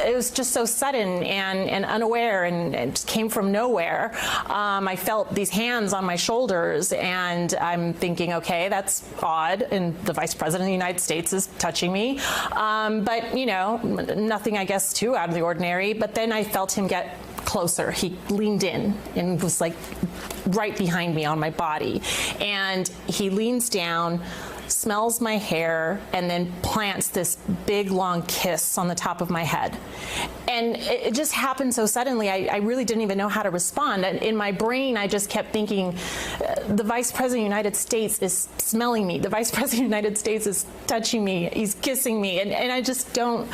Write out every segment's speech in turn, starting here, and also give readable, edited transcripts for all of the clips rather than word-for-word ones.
it was just so sudden and unaware, and it just came from nowhere. I felt these hands on my shoulders, and I'm thinking, okay, that's odd, and the Vice President of the United States is touching me. But, you know, nothing, I guess, too out of the ordinary. But then I felt him get closer. He leaned in and was like right behind me on my body. And he leans down, smells my hair, and then plants this big long kiss on the top of my head. And it just happened so suddenly, I really didn't even know how to respond. And in my brain, I just kept thinking, the Vice President of the United States is smelling me. The Vice President of the United States is touching me. He's kissing me. And I just don't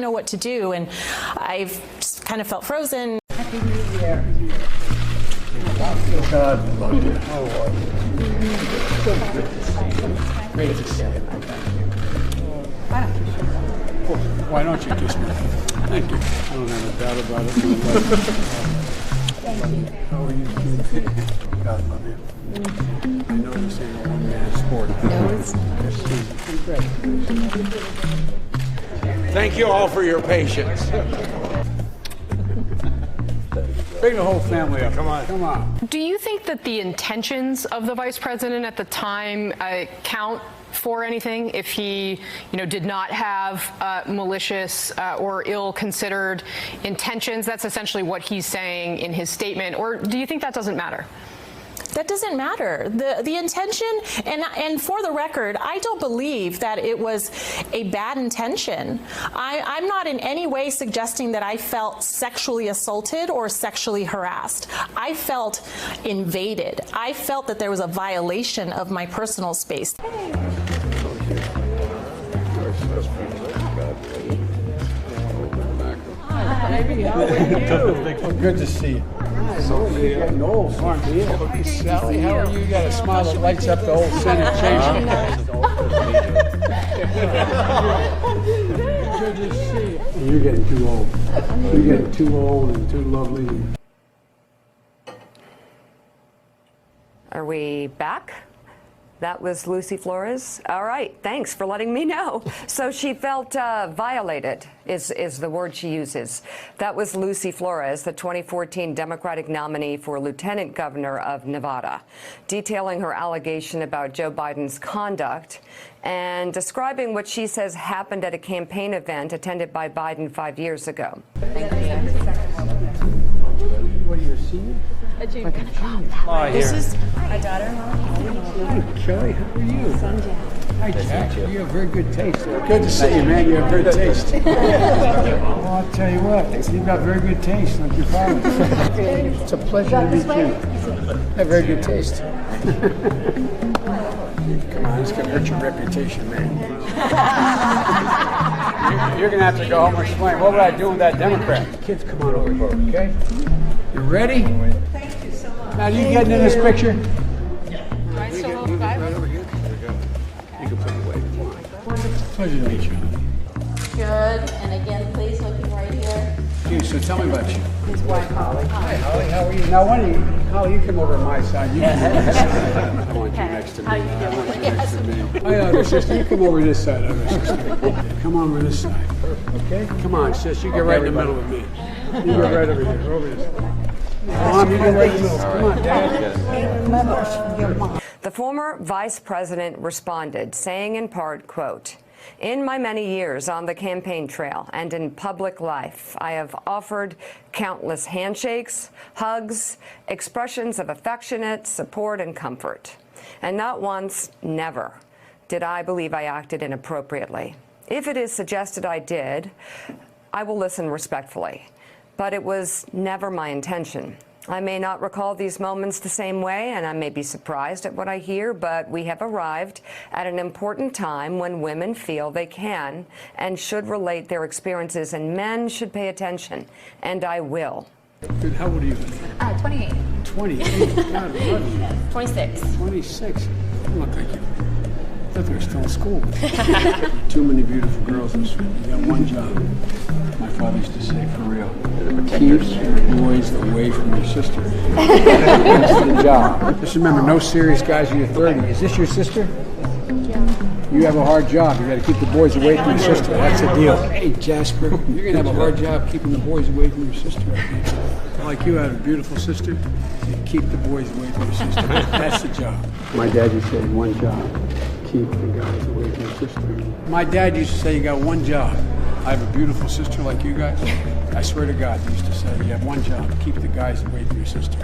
know what to do. And I've just kind of felt frozen. Happy New Year. God love you. Great to see you. Why don't you kiss me? Thank you. I don't have a doubt about it. Thank you. How are you? God love you. I know this ain't a one-man sport. No, it's great. Thank you all for your patience. Bring the whole family up. Come on. Come on. Do you think that the intentions of the Vice President at the time count for anything? If he, did not have malicious or ill-considered intentions, that's essentially what he's saying in his statement. Or do you think that doesn't matter? That doesn't matter. The intention, and for the record, I don't believe that it was a bad intention. I'm not in any way suggesting that I felt sexually assaulted or sexually harassed. I felt invaded. I felt that there was a violation of my personal space. Baby, how are you? Good to see you. You're getting old, aren't you? Sally, how are you? You got a smile that lights up the whole Senate chamber. Good to see you. You're getting too old. You're getting too old and too lovely. Are we back? That was Lucy Flores. All right, thanks for letting me know. So she felt violated, is the word she uses. That was Lucy Flores, the 2014 Democratic nominee for Lieutenant Governor of Nevada, detailing her allegation about Joe Biden's conduct and describing what she says happened at a campaign event attended by Biden 5 years ago. Thank you. What are you seeing? A junior. This is my daughter. Hi, Kelly. How are you? Hi, Jack. You have very good taste. Good to see you, man. You have good taste. Well, I'll tell you what. You've got very good taste, like your father. It's a pleasure to meet you. You have very good taste. Come on, it's going to hurt your reputation, man. You're going to have to go home and explain, what would I do with that Democrat? Kids, come on over here, okay? You ready? Thank you so much. Now, you getting in this picture? Do I still hold five? Right over here. There we go. You can put it away. Come on. Pleasure to meet you. Good. And again, please looking right here. Okay, so tell me about you. His wife, Holly. Hi, Holly. How are you? Now, Holly, you come over to my side. You come over this side. I want you next to me. How you doing? I want you next to me. Oh, yeah, sister, you come over this side. Come on over this side. Okay? Come on, sis. You get right in the middle with me. You go right over here. Over this side. Mom, you go right in the middle. Come on, Dad. The former vice president responded, saying in part, quote, "In my many years on the campaign trail and in public life, I have offered countless handshakes, hugs, expressions of affectionate support and comfort. And not once, never, did I believe I acted inappropriately. If it is suggested I did, I will listen respectfully. But it was never my intention. I may not recall these moments the same way, and I may be surprised at what I hear, but we have arrived at an important time when women feel they can and should relate their experiences, and men should pay attention, and I will." Good. How old are you? 28. 28. God, I love you. 26. 26. You look like you. I thought they were still in school. Too many beautiful girls in school. You got one job. My father used to say, for real, keep boys away from your sister. That's the job. Just remember, no serious guys in your 30s. Is this your sister? Yeah. You have a hard job. You got to keep the boys away from your sister. That's the deal. Hey, Jasper, you're going to have a hard job keeping the boys away from your sister. Like you have a beautiful sister, you keep the boys away from your sister. That's the job. My dad used to say one job, keep the guys away from your sister. My dad used to say you got one job. I have a beautiful sister like you guys. I swear to God, he used to say you have one job, keep the guys away from your sister.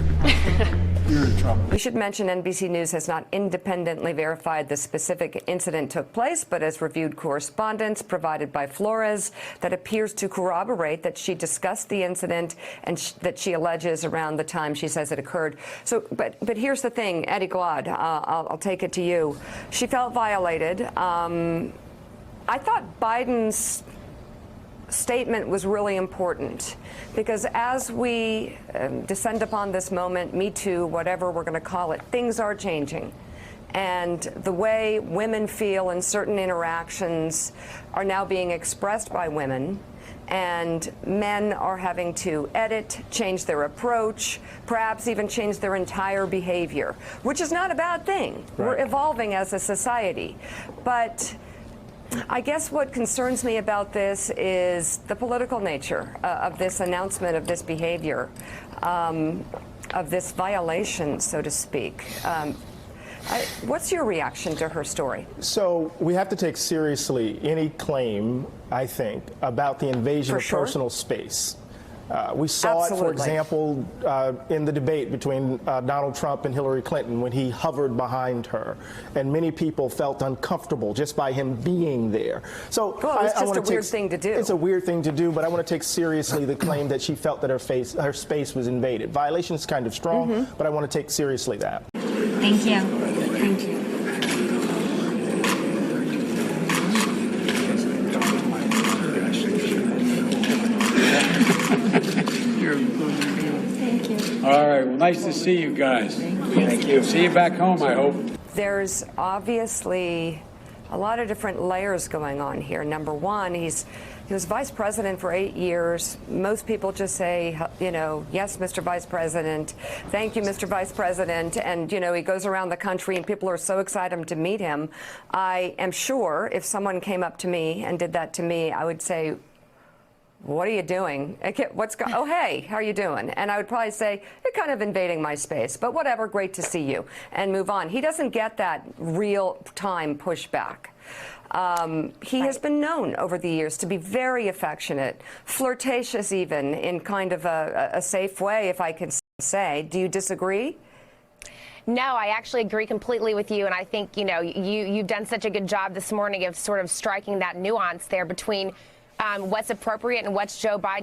You're in trouble. We should mention NBC News has not independently verified the specific incident took place, but has reviewed correspondence provided by Flores that appears to corroborate that she discussed the incident and that she alleges around the time she says it occurred. So, but here's the thing, Eddie Glaude, I'll take it to you. She felt violated. I thought Biden's statement was really important because as we descend upon this moment, Me Too, whatever we're going to call it, things are changing. And the way women feel in certain interactions are now being expressed by women, and men are having to edit, change their approach, perhaps even change their entire behavior, which is not a bad thing. Right. We're evolving as a society. But I guess what concerns me about this is the political nature of this announcement, of this behavior, of this violation, so to speak. What's your reaction to her story? So we have to take seriously any claim, I think, about the invasion of personal space. We saw it, for example, in the debate between Donald Trump and Hillary Clinton when he hovered behind her, and many people felt uncomfortable just by him being there. So well, it's just a weird thing to do. It's a weird thing to do, but I want to take seriously the claim that she felt that her space was invaded. Violation is kind of strong, but I want to take seriously that. Thank you. Thank you. All right, well, nice to see you guys. Thank you. See you back home, I hope. There's obviously a lot of different layers going on here. Number one, he was vice president for 8 years. Most people just say, you know, yes, Mr. Vice President. Thank you, Mr. Vice President. And, you know, he goes around the country and people are so excited to meet him. I am sure if someone came up to me and did that to me, I would say, what are you doing? Oh, hey, how are you doing? And I would probably say, you're kind of invading my space, but whatever, great to see you, and move on. He doesn't get that real-time pushback. He has been known over the years to be very affectionate, flirtatious even, in kind of a safe way, if I can say. Do you disagree? No, I actually agree completely with you, and I think, you know, you've done such a good job this morning of sort of striking that nuance there between what's appropriate and what's Joe Biden